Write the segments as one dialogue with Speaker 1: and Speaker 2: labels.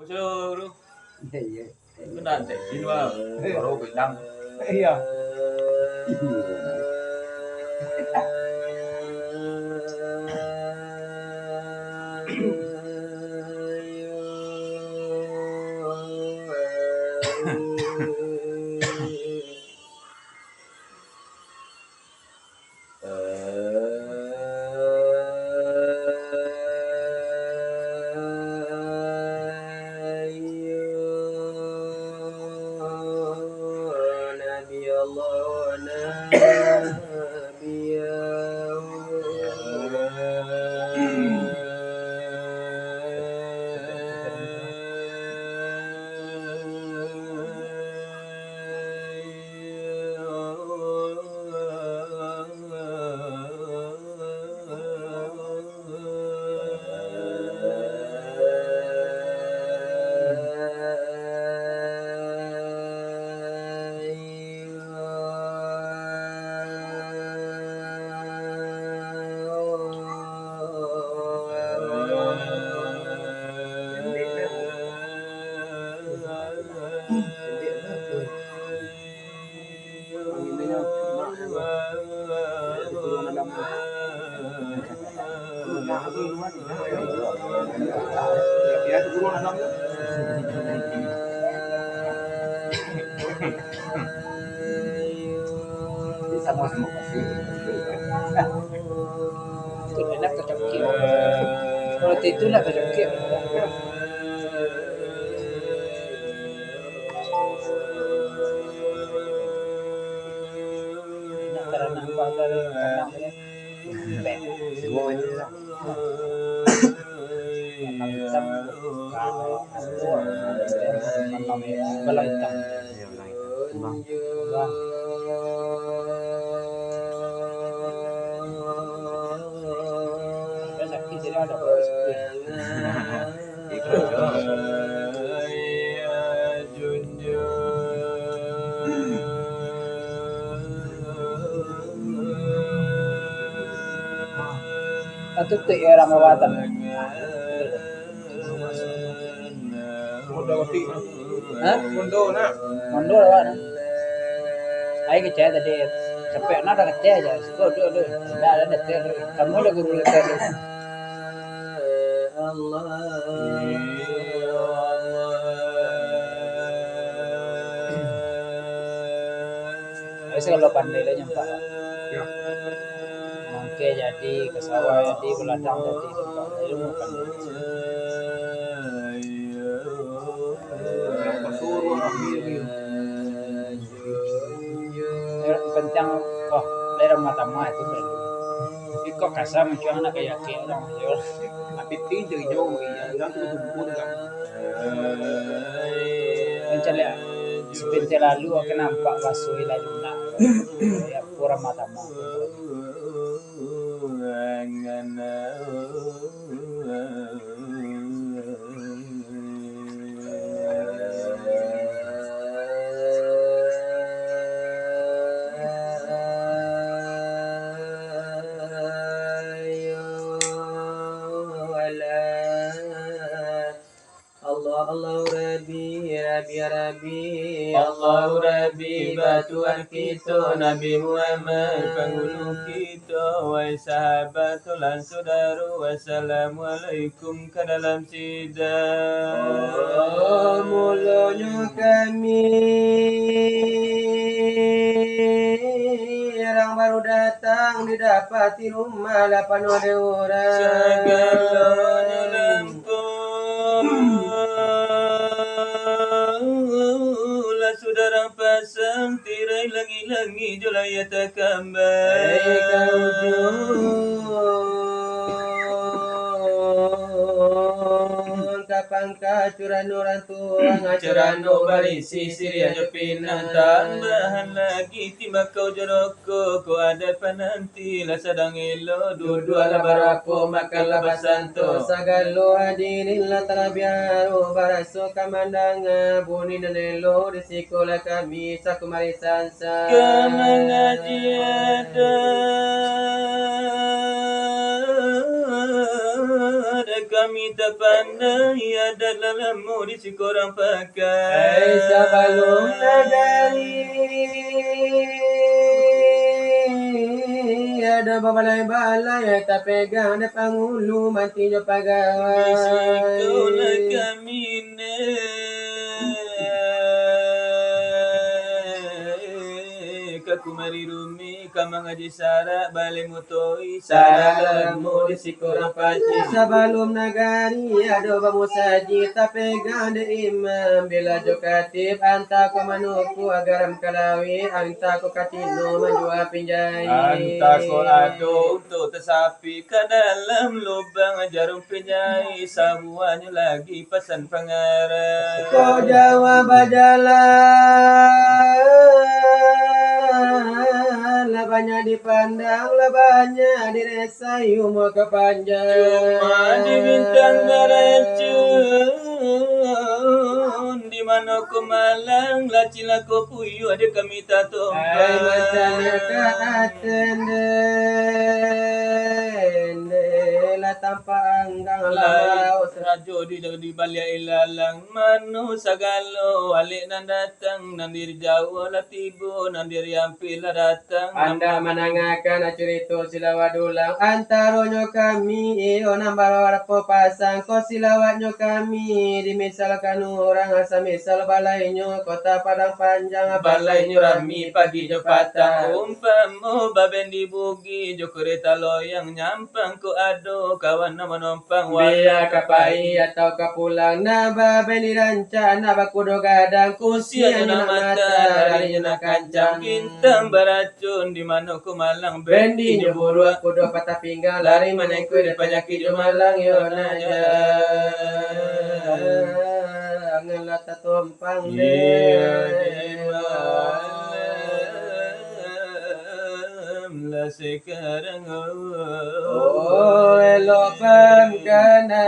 Speaker 1: Bocor.
Speaker 2: Iya.
Speaker 1: Benar tekin wah. Baru bintang.
Speaker 2: Iya. Sama kasih. Itu enak kecekik. Kalau itu nak kecekik. Nak karena nampak dari tanahnya. Semua ini lah. Hitam kan balang hitam. Sakit jadi ada Atau orang mawatan. Mondo lah. Ayo kecaya tadi. Sampai nak dah kecaya aja. Sekolah dulu. Dah ada kecaya. Kamu dah guru lekar. Biasa kalau pandai lah nyampak. Mangke jadi, ke sawah jadi, ke ladang jadi, ilmu pandai. Kencang, daerah Matama itu perlu. Ikut kasar macam anak kayak orang jauh. Tapi tinggi jauh, yang tu tumpul kan. Mencari sebentar lalu aku nampak basuh lalu nak. Ya orang Matama.
Speaker 1: Allah Rabbi batuan kita Nabi Muhammad penghulu kita wa sahabat lan saudara wassalamualaikum ke dalam sidang mulanya kami yang baru datang didapati rumah 8 orang segalanya lampung saudara pasang tirai langi-langi julaya takambal kapan kacuran orang tua ngacuran no barisi siria jopinan tambahan lagi timbak kau joroko kau ada pananti lah sedang elo duduk ala barako makanlah basanto sagalo hadirin lah terabiaru baraso kamandanga buni nanelo risikolah kami sakumari sansa kemengaji ada kami tak pandai ada dalammu di si korang pakai.
Speaker 3: Sebelum negeri ada balai-balai tak pegang depan hulu mati jo pegawai.
Speaker 1: Bisikolah kami kaku mari rumi kamang aji sarak balik mutoi sarak lemu di si korang paci.
Speaker 3: Sebelum negari ada bamu saji tak pegang de imam bila jo katib anta ko manuku agaram kalawi anta ko katino menjual pinjai.
Speaker 1: Anta ko ado untuk tersapi ke dalam lubang jarum pinjai semuanya lagi pesan pengarah.
Speaker 3: Kau jawab lah banyak dipandang, lah banyak diresai umur kepanjang.
Speaker 1: Cuma di bintang beracun di mana ku malang lacilah ku puyu ada kami tak
Speaker 3: Hai macam
Speaker 1: tumpah.
Speaker 3: ke atenden lah tanpa anggang laut.
Speaker 1: Rajo di balik ilalang manu sagalo alik nan datang nan diri jauh lah tibu nan diri hampir lah datang.
Speaker 3: Anda menangakan cerita silawadulang antaronyo kami nambah warpo pasang ko silawatnyo kami dimisalkan orang asa misal balainyo kota Padang Panjang
Speaker 1: Balai nyurami pagi jo patang umpamu baben di bugi jo kereta loyang nyampang ku ado kawan nama nompang
Speaker 3: biar kapai atau kapulang naba beni ranca naba kudo gadang
Speaker 1: usia
Speaker 3: kusia
Speaker 1: na mata harinya na kancang bintang beracun di mana ku malang
Speaker 3: bendi nyo buru kudo patah pinggang lari menengku di penyakit jo malang yo naja ngelata tumpang
Speaker 1: lah sekarang
Speaker 3: oh elokkan kana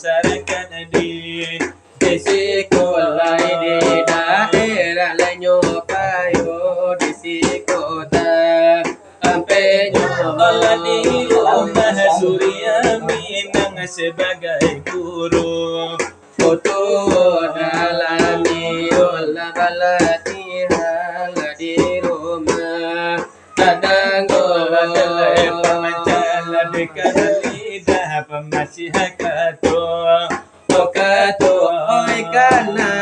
Speaker 1: masyarakat di
Speaker 3: sekolah di daerah lainnya payo di sekolah
Speaker 1: di rumah Suryami nang sebagai guru.
Speaker 3: Foto dalami olah balatihan di rumah kadang
Speaker 1: Adalah pemacala dekat lidah pemasihat kato.
Speaker 3: Okato oi kana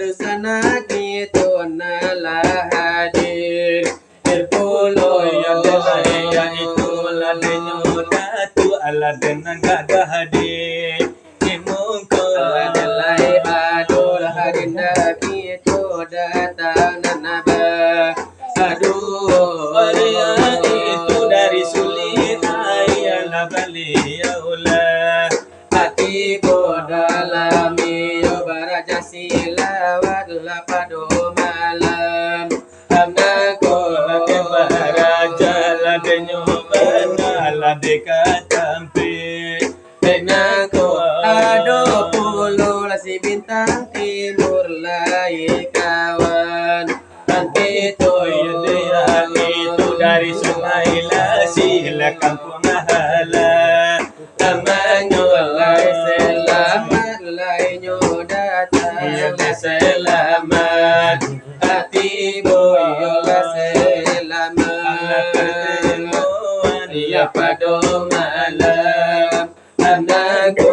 Speaker 3: lalu sana gitu nalah hadir
Speaker 1: Pulo
Speaker 3: Terpulo
Speaker 1: yang delaya itulah denyo datu ala dengan gagah hadir. Dimungko
Speaker 3: Alai adul hadinda gitu datang nanaba Aduh
Speaker 1: Waria itu dari sulit ayalah beliaulah.
Speaker 3: hati bodalami baraja silawat lapado malam Amnaku
Speaker 1: Baraja la denyo bana la dekat tampil.
Speaker 3: Benangku ado pulo si bintang timur lai kawan Angkito
Speaker 1: Dia itu dari sungai Lasila kampung Ahala.
Speaker 3: Amanyo lai selamat lai nyo datang
Speaker 1: Ia selamat
Speaker 3: Hati boyo la selamat Ia pada malam Anakku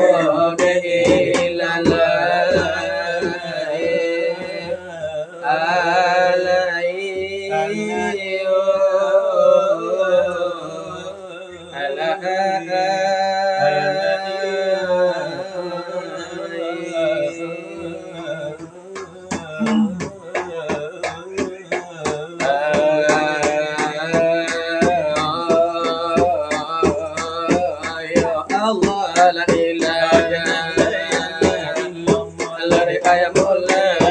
Speaker 3: Allah la ilaha Allah ya mulai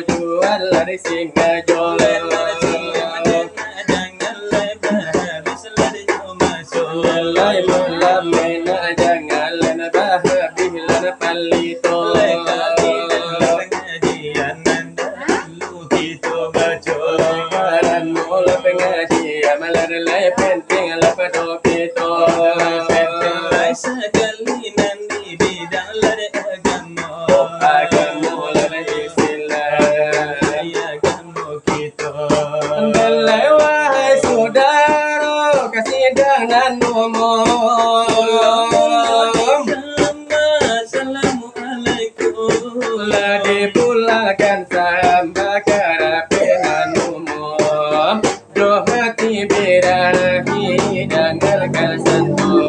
Speaker 3: tujuan lari singa jolo. Lai malam mena jangan lena bahabih lena palito. Karan mula pengajian malam lai penting lapa dokito.
Speaker 1: Sekali nanti bidang lada agama
Speaker 3: Agama lena istilah.
Speaker 1: agama kita
Speaker 3: Andalai wahai saudara kasih dan umum.
Speaker 1: Assalamualaikum
Speaker 3: Lah dipulakan samba karapenan umum. Doh hati birahi dengarkan sentuh.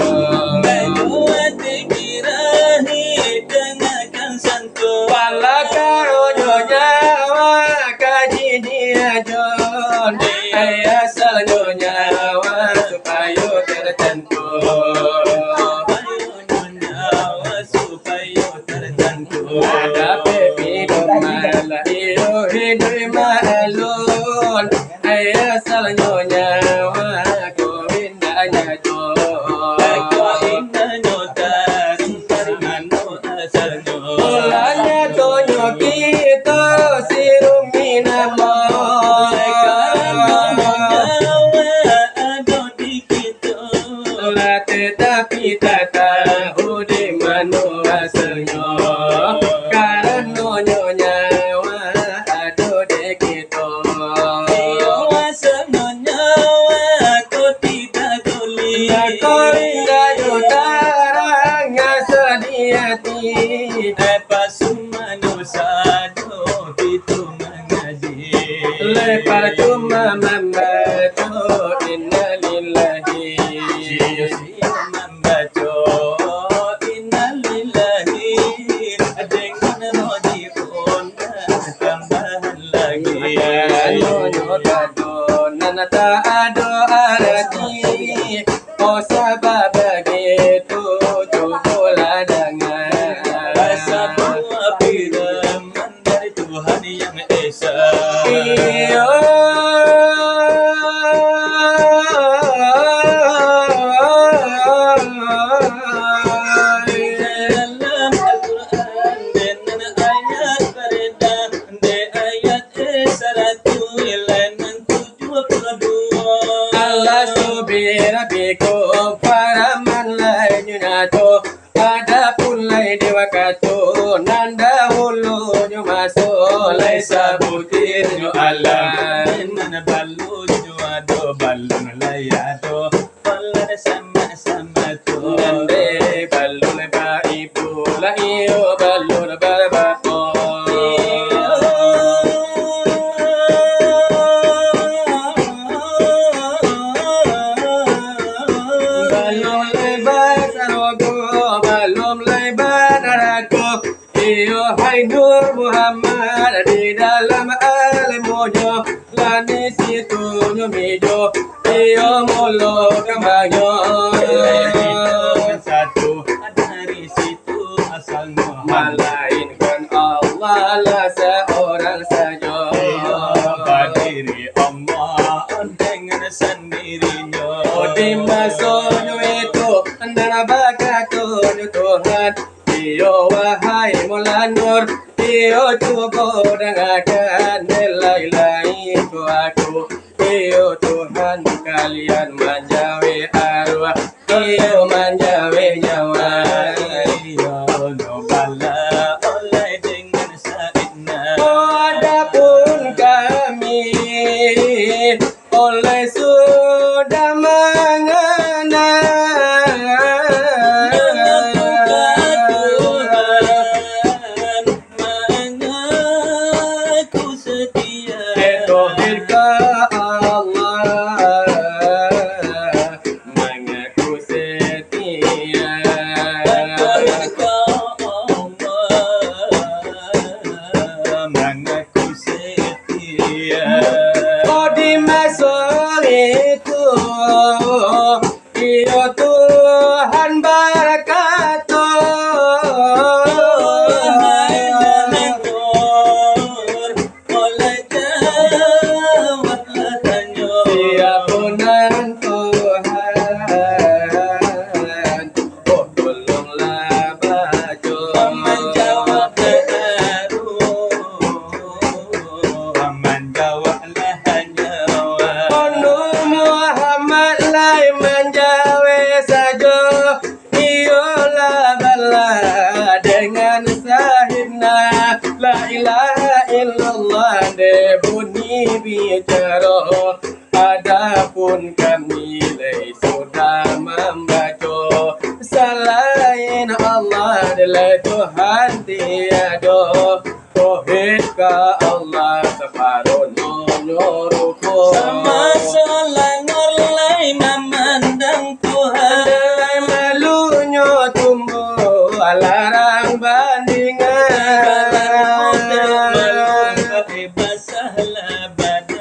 Speaker 3: Wala karo nyawa kaji dia jon. Asal nyawa supaya tertentu. Ada pepi domala iyo hidup malun. Asal nyawa goindanya jon. Mulanya tonyo kita sirumina mo. Tetapi tak tahu di mana asalnya. Karena nyawa ada di kita. Kau indah jutarang sediati. Lepar cuma membaca innalillahi. Nyonya kadon nata ado arati. Oh sabab begitu cukulah dengan.
Speaker 1: Tuhan yang Esa
Speaker 3: Iyo.
Speaker 1: dalam Al-Quran dengan ayat berbeda de ayat 172
Speaker 3: Allah subhanahu bikum para man lainnya to ada pun lain dewa kato nanda hulu masuk lai sabutir nyo Allah.
Speaker 1: Mana balu juado balun layado balada sama tu
Speaker 3: Nande balun ba ibu la iyo balun ba bapo. Balun ba sarogo balun ba narako. Iyo hai Nur Muhammad di dalam ilmunya lani situ nyomijo iyo molo kamayo
Speaker 1: satu dari situ asalnya
Speaker 3: melainkan Allah lah seorang saja.
Speaker 1: berdiri Allah dengan sendirinya
Speaker 3: Di masonyo itu andana bakatonyo Tuhan. Iyo wahai Mola Nur, iyo cukup dengarkan nilai-nilai aku. Iyo Tuhan kalian menjauhi arwah, iyo menjauhi nyawa. Adapun kami oleh sudah mengaku setia. Allah de bunyi bicara, adapun kami sudah membaca. Selain Allah adalah Tuhan tiada, tauhid ke Allah separuh nyoruku.
Speaker 1: Sama selangor lai memandang Tuhan.
Speaker 3: Andai malunya tumbuh larang bandingan.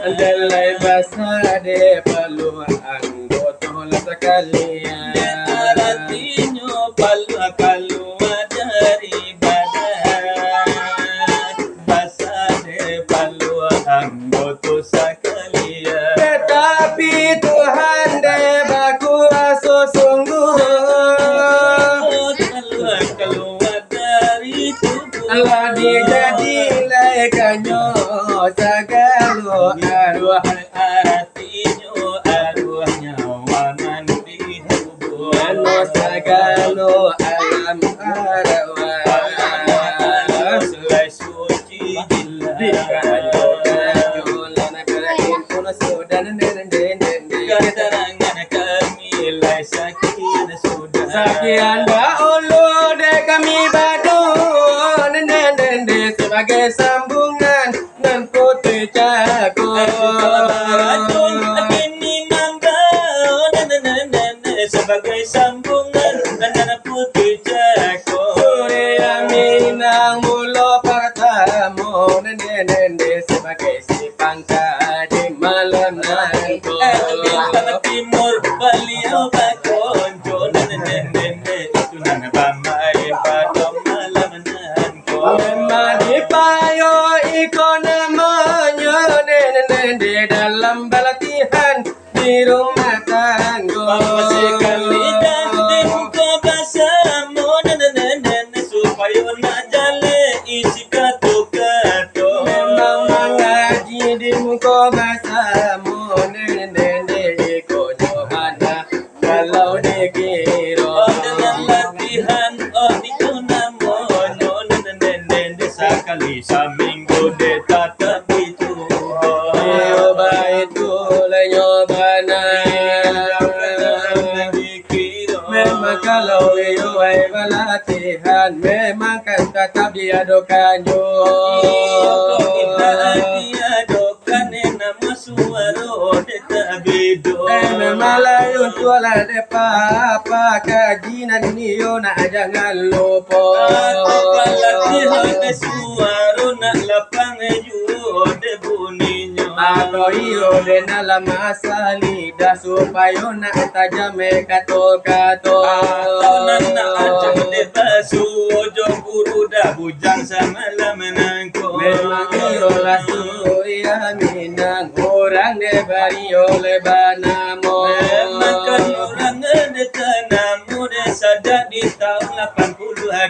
Speaker 3: Andai basah de perlu anggota sekalian.
Speaker 1: Artinya palu dari badan. Basah de palu anggota sekalian.
Speaker 3: Tetapi Tuhan de baku sesungguh.
Speaker 1: Keluar dari tubuh.
Speaker 3: Allah dijadilah kanyo segala arwah.
Speaker 1: Artinya arwahnya wangan di tubuh.
Speaker 3: Mano segala alam arwah.
Speaker 1: Selai suci
Speaker 3: Di kanyo kanyo lana kerain kuno sudan den.
Speaker 1: keterangan kami lai sakian sudah.
Speaker 3: Sakian dahulu de kami badu nende sebagai sambungan nan putih cakap.
Speaker 1: Sebagai sambungan dan putih cakap.
Speaker 3: Surya Minang mulo pertama nende sebagai si pangkat di malam nanti.
Speaker 1: Bintang timur beliau bakonjo nene itu nana bamai pada malam nanti.
Speaker 3: Memang dipayo ikon namanya nende dalam pelatihan di rumah tangga.
Speaker 1: Sekali dan muka basamu nene supaya nak jale isi katu-katu.
Speaker 3: Memang mengaji di muka bahasamu nende ikut mana kalau dikira.
Speaker 1: Dengan latihan di kunamonyo nene sekali seminggu de tatap itu.
Speaker 3: Nyoba itu lah nyobana. Memang kalau iyo ay latihan, memang kan tetap diadukan yo. Memang layun tuala de papa kajinan niyo na jangan lupa. Ako iyo de nalam asali da supaya na tajame kato-kato.
Speaker 1: Bujang sama lamanangko.
Speaker 3: Memang iyo lasu iya minang orang de bario lebanamo.
Speaker 1: Memang kan orang de tanamu de saja di tahun 82.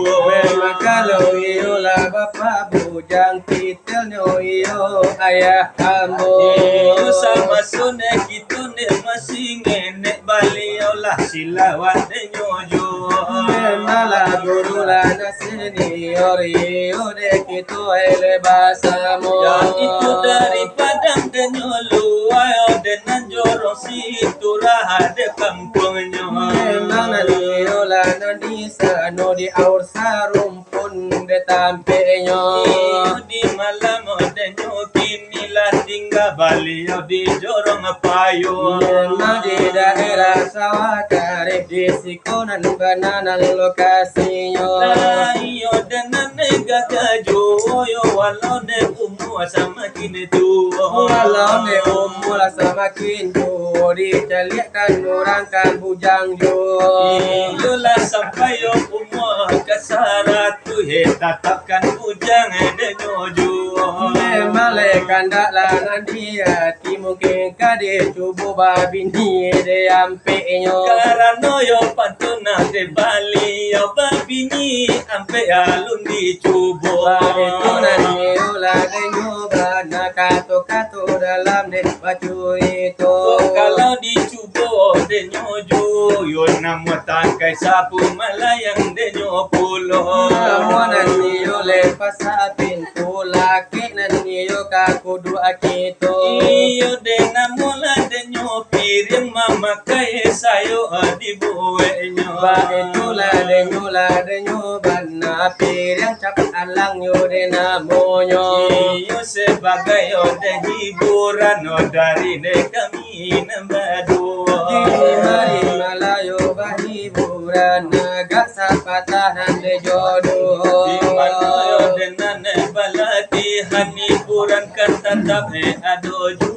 Speaker 3: Memang kalau iyo lah bapa bujang titelnya iyo ayah kamu.
Speaker 1: Iyo sama sone gitu ne masih ngenek baliau lah silawat de nyojo.
Speaker 3: Memang lah guru lah senior iyo de kita ele basamu.
Speaker 1: Dan itu dari Padang de nyolu ayo de nanjoro situ raha de kampungnya.
Speaker 3: Memang iyo lah di sana di aur sarumpun de tampenya.
Speaker 1: Iyo di malam de nyokini lah tinggal baliau di jorong payo.
Speaker 3: Memang di daerah sawah karib di sikonan bananan lokasinya.
Speaker 1: Iyo dengan nega kaju yo walau de umur sama kini tu.
Speaker 3: Walau ne umur semakin jauh dicaliakan orang kan bujang jauh.
Speaker 1: Iyo lah sampai yo umur kasarat tu he tatapkan bujang de nyoju.
Speaker 3: Memang lekan dak lanan dia ti mungkin kade cubu babini de ampenya.
Speaker 1: Karena yo pantuna de Bali yo babini ampe alun di cubo.
Speaker 3: Itu nani ulah de nyoba kato dalam de baju itu.
Speaker 1: Kalau di cubo de nyoju yo nama tangkai sapu malayang de nyopulo.
Speaker 3: Namun nani oleh pasapin tu laki nan yo kakudu akito.
Speaker 1: Iyo dena mula denyo piring mama kaya sayo adibuenyo.
Speaker 3: Ba itulah denyo bana pirang capat alang yo dena monyo.
Speaker 1: Iyo sebagai ode hiburan dari kami nembadua.
Speaker 3: Kini mari malayo bahiburan naga sapatahan de jodoh.
Speaker 1: Di mana ode nane balati hiburan kan tetap adoju.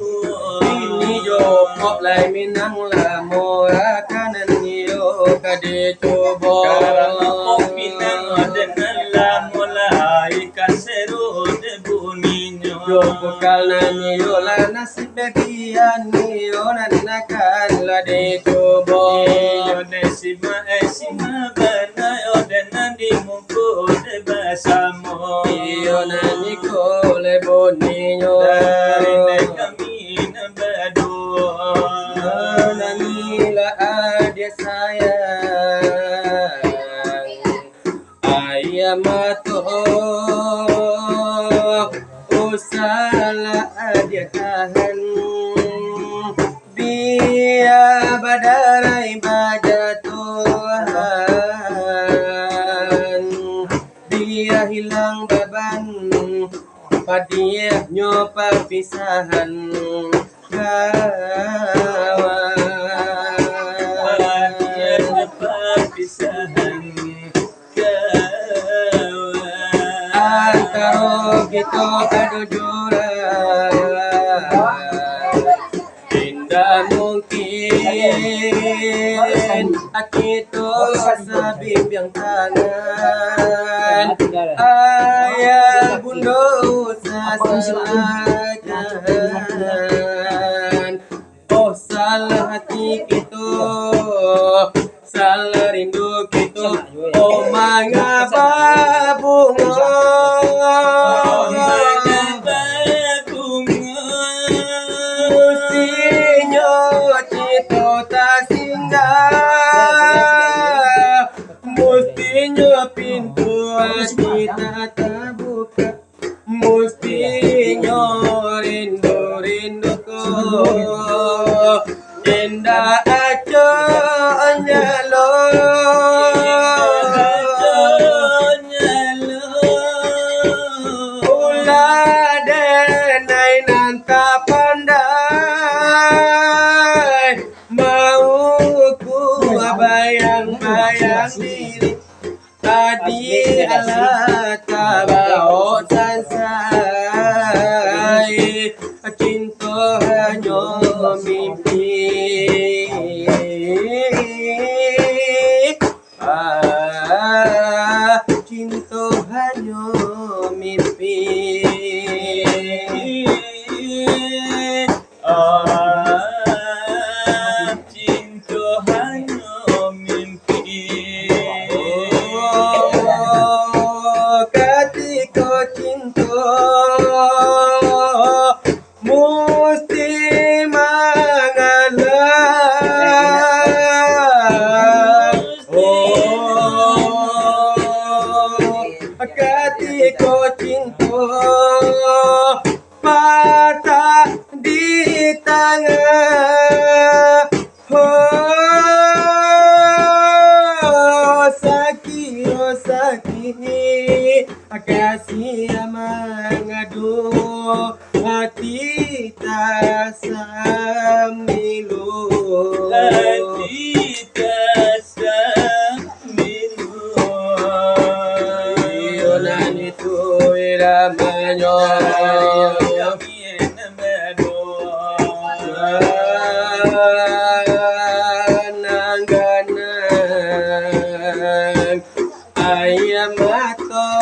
Speaker 3: Ini yo pop lai minang la mora kanan yo kade coba.
Speaker 1: Karena pinang ode nala mulai kaseru de buninyo.
Speaker 3: Yo bukal nani yo la nasib bagian yo nanakan la de coba.
Speaker 1: Iyo desima bana ode nandi mungku de basamo.
Speaker 3: Iyo nani kole boninyo.
Speaker 1: Dari kami nembadua.
Speaker 3: Nani la adia sayang ayamato usala adia tahan biar badarai bajatuhan dia hilang beban padia nyopa pisahan kawan.
Speaker 1: Perpisahan kawan.
Speaker 3: Antara kita adu jurang tidak mungkin kita sebimbing tangan. Ayah bunda usahakan. Oh salah hati kita, salah rindu kita. Oh mengapa bunga, mestinya kita tak singgah, mestinya pintu hati tak terbuka, mestinya rindu-rinduku indah aja nyalo. Ulah denai nanta pandai mau ku bayang-bayang diri tadi ala tabao sansai cinta hanya mimpi. Cinta hanya mimpi.
Speaker 1: Cinta hanya mimpi.
Speaker 3: Ketika cinta mesti mengalah. Ketika cinta patah di tangan. Oh sakit, kasih mengadu hati tak samilu.
Speaker 1: Hati tak samilu.
Speaker 3: Yonan itu iramanya. Ganang ayam mato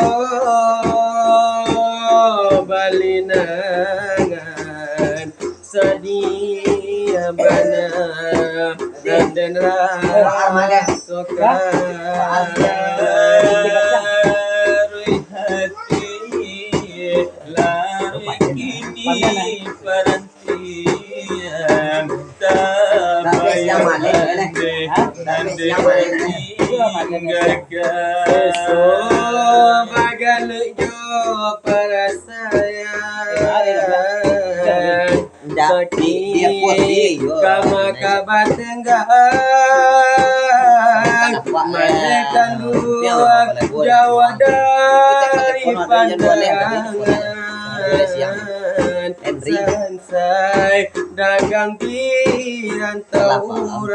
Speaker 3: balinangan sedia bana dan rasokan
Speaker 1: hati lari kini perhentian bagal jo para saya
Speaker 3: sakit kama kabar tenggang mandekan luar Jawa dari pandangan sansai dagang di rantauan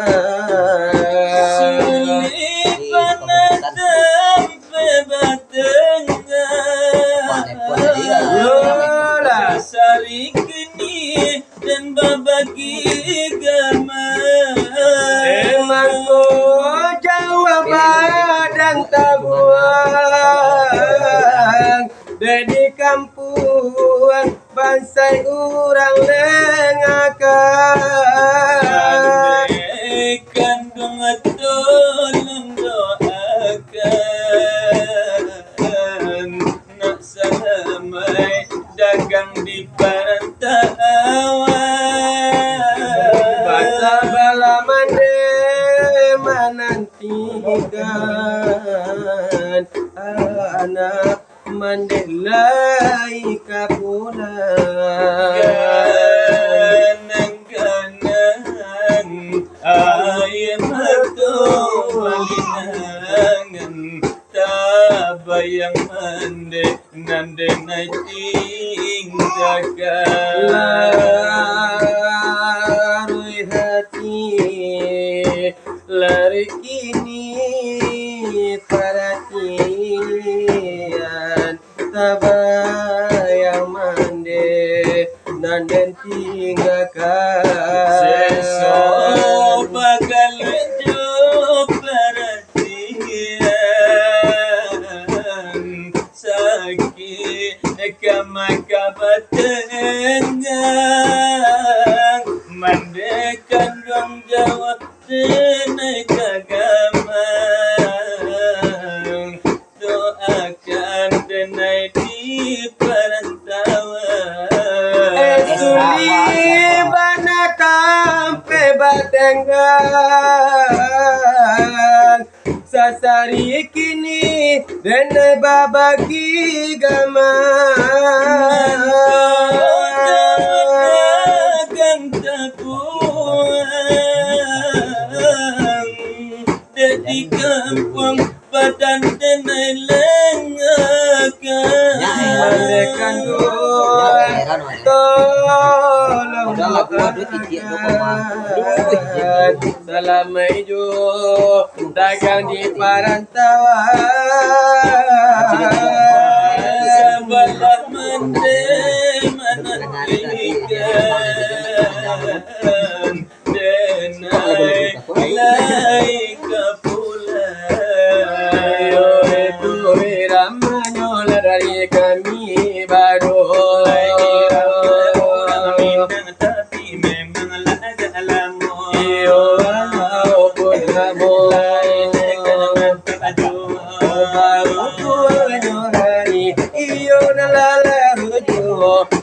Speaker 1: Sulipan adem bebatengan Sari kini dan babagi gaman
Speaker 3: emang kau Jawa Padang Tabuang di kampung bansai urang lengakan
Speaker 1: kandung tolong doakan nak salamai dagang di perantauan
Speaker 3: basa bala mande menantikan anak mandelai kapulang
Speaker 1: ganang-ganang ayam atau malinangan tabayang mande nande naik tinggakan
Speaker 3: larui hati lari kini perhatian tabayang mande nanden tinggalkan
Speaker 1: Seso bakal hidup perhatian sakit kamaka batengang mandekan dong Jawa tenai kagamang doakan tenai di perantauan
Speaker 3: suli bana tampe batengang sasari kini dene babagi gamang
Speaker 1: dagang tabuang di kampung badan tenai lengakan
Speaker 3: mandekan doang tolong salam hijau dagang di perantauan
Speaker 1: sebelah mande menantikan denai lai kepulang
Speaker 3: itu ramanya dari kami baru
Speaker 1: tapi memang laga alamu
Speaker 3: pun kamu iyo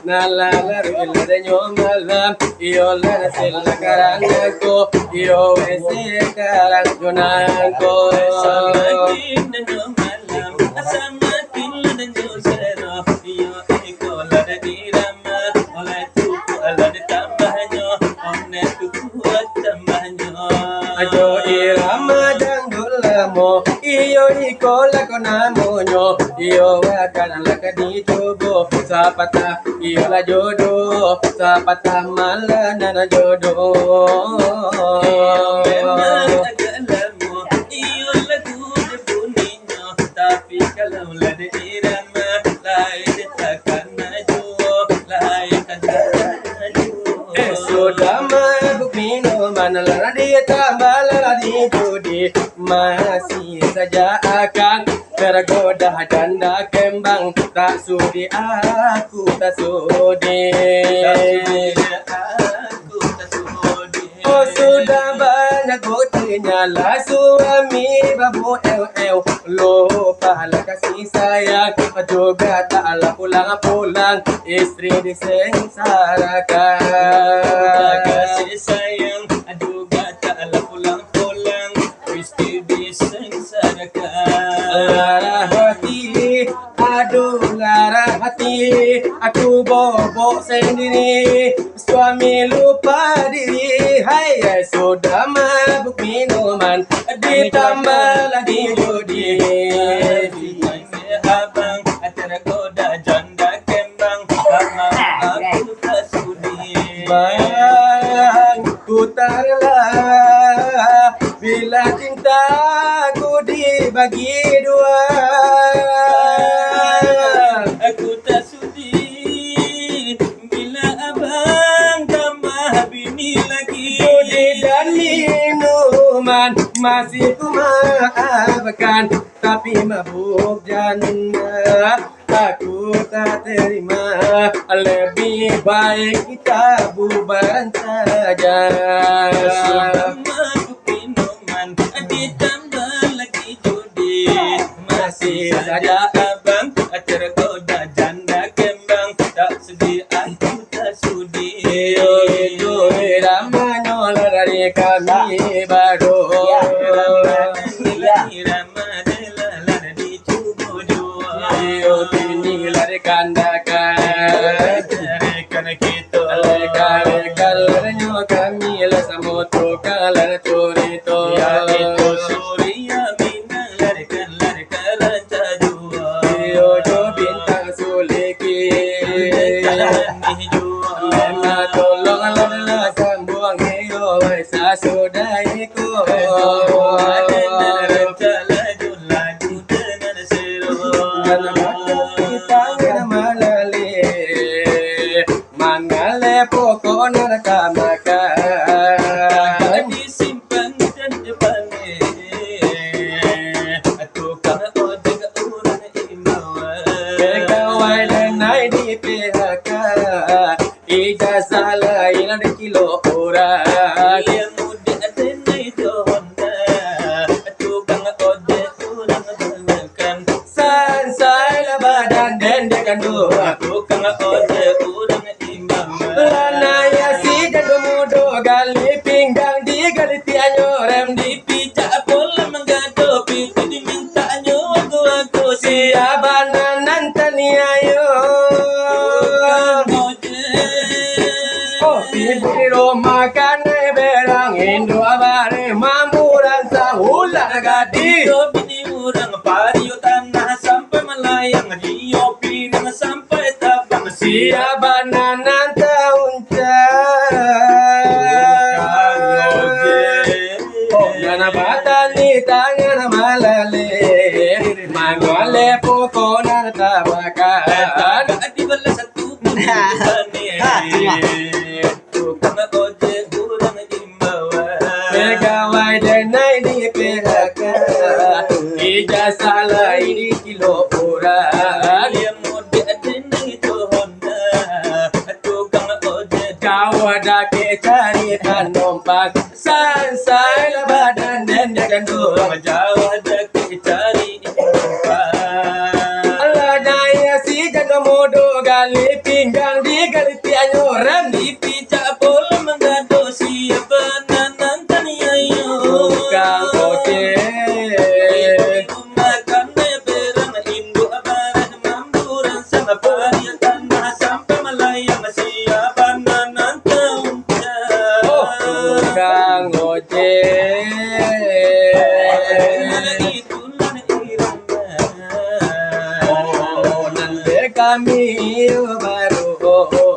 Speaker 3: nalalaru iladenyo malam iyo lana sila karanganko iyo wesi karang junanko
Speaker 1: samakin dan malam samakin dan sero iyo iko lada irama oleh tuku lada tambahnya onne tuku tambahnya
Speaker 3: ajo irama danggulamo iyo ikola konamonyo iyo wakana lakadi jogo sapata iyo la jodoh sapata malana na jodoh
Speaker 1: memang agalamu iyo lagu debuninya tapi kalau lada irama lain takkan maju lain takkan maju
Speaker 3: sudah mabuk minuman lari tambah lari judi masih saja akan tergoda janda kembang tak sudi aku tak sudi oh sudah banyak buktinya lah suami babu lupa lah kasih sayang juga taklah pulang istri disengsarakan
Speaker 1: kasih sayang juga taklah pulang istri disengsarakan
Speaker 3: lara hati aduh lara hati aku bobok sendiri, suami lupa diri. Hai, sudah mabuk minuman, ditambah lagi judi.
Speaker 1: Abang tergoda janda kembang, karena aku tak sudi.
Speaker 3: Bang, putarlah bila cintaku dibagi dua.
Speaker 1: Aku tak sudi bila abang tambah bini lagi.
Speaker 3: Judi dan minuman masih ku maafkan, tapi mabuk janda aku tak terima. Lebih baik kita bubaran saja.
Speaker 1: Sudah mabuk minuman, ditambah lagi judi. Masih saja abang tergoda janda kembang, tak sudi aku tak sudi.
Speaker 3: Itu ramanya dari kami baru. Ini lari kandakan, rekan larnya kami lasa moto kalar curito.
Speaker 1: Ya itu Surya Minang larikan jajua.
Speaker 3: Yojo bintang suliki, lema tolong lala sambuang hiyo sa sudaiku. Mangale pokok narkamakan,
Speaker 1: Disimpan dan dibalik, tukang ojek orang imbauan.
Speaker 3: pegawai denai di PHK, ijazah lain ada kilo orang.
Speaker 1: Yang muda denai Honda, tukang ojek orang bangkan.
Speaker 3: Sansai lah badan dan dekan dua.
Speaker 1: Tukang ojek orang imbauan.
Speaker 3: Lanaya si jadu mudo gali pinggang di gali tianyo rem di
Speaker 1: Dipijak pola menggado, pintu dimintanya aku
Speaker 3: siapa nanti ayo. Kopi budi rumah kan berang Indo abare mampuran sahulah gadi.
Speaker 1: Bini orang pario tanah sampai melayang, Rio pinang sampai tabang.
Speaker 3: Siapa nanti uncan. Oh, nana batani tangan malale, mangale pokok nana tabakan.
Speaker 1: Di bala satu tukang ojek orang imbauan.
Speaker 3: Pegawai denai di PHK, ijazah lain di kilo orang.
Speaker 1: Yang muda denai Honda, tukang ojek.
Speaker 3: Kau ada ke cari penumpang, sansai lah badan dan dekan dua.
Speaker 1: Jauh ada cari
Speaker 3: Allah daya si jaga modo gali pinggang di gali tianyo rem di
Speaker 1: dipijak pola menggado, siapa nanti ayo.
Speaker 3: tukang ojek.
Speaker 1: Makan berang Indo barat mamburan sama paria tanah sampai melayang, siapa nanti
Speaker 3: Oh, tukang ojek.
Speaker 1: itulah irama.
Speaker 3: Oh, nanti kami baru.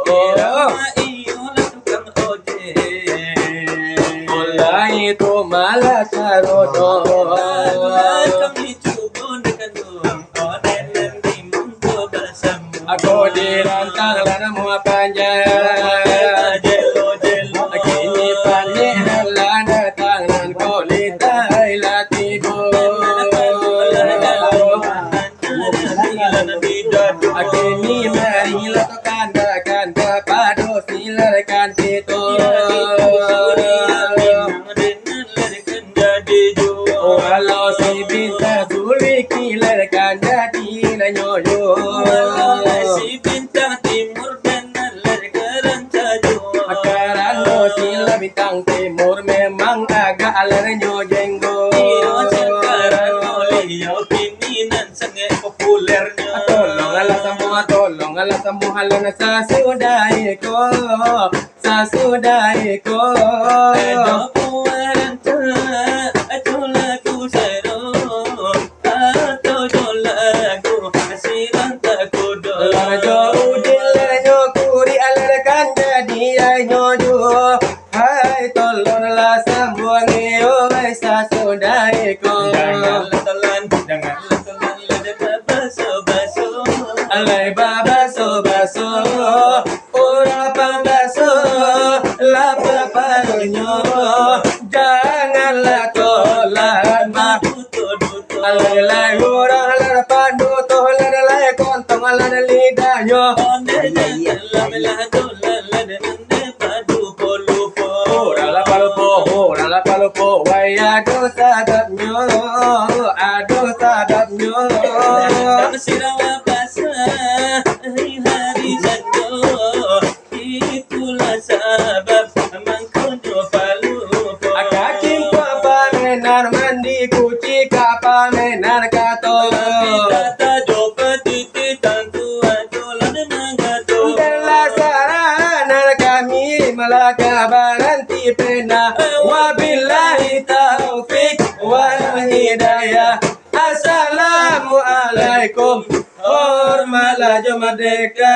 Speaker 1: Irama iyalah tukang ojek.
Speaker 3: Olah itu malah carodo.
Speaker 1: Kami cuba dengan doang onen dan timun coba bersama.
Speaker 3: Aku dirantang lana mua panjang.
Speaker 1: Jelo jelo.
Speaker 3: Kini pandai lana tangan kolita latibo. Kini marilah to kanda pado silakan itu. Walau si bisa sulit kilarkan jadi nanyoyo.
Speaker 1: Si bintang timur dan lergaran cajo.
Speaker 3: Akaran sila bintang timur memang agak alernya jenggo.
Speaker 1: Iyo sekarang oleh kini nan sangat populernya.
Speaker 3: Tolong ala kamuhalan sa sudaiko sa sudaiko Lajo udil nyo kuri alarkan jadi nyo ju hai tolong la sambuang yo sa sudaiko
Speaker 1: Janganlah telan lada baso-baso.
Speaker 3: alai baba so baso ora pambaso la paparonyo janganlah tolak
Speaker 1: Duto.
Speaker 3: alai lai ora la pandu to la lai kontong la lidahnya ora la palupo wai ado sadapnyo Akacing pamenan mandi kuci kapamenan kato Dela sarana kami malaka baranti pena wabillahi taufik wal hidayah Assalamualaikum hormatlah merdeka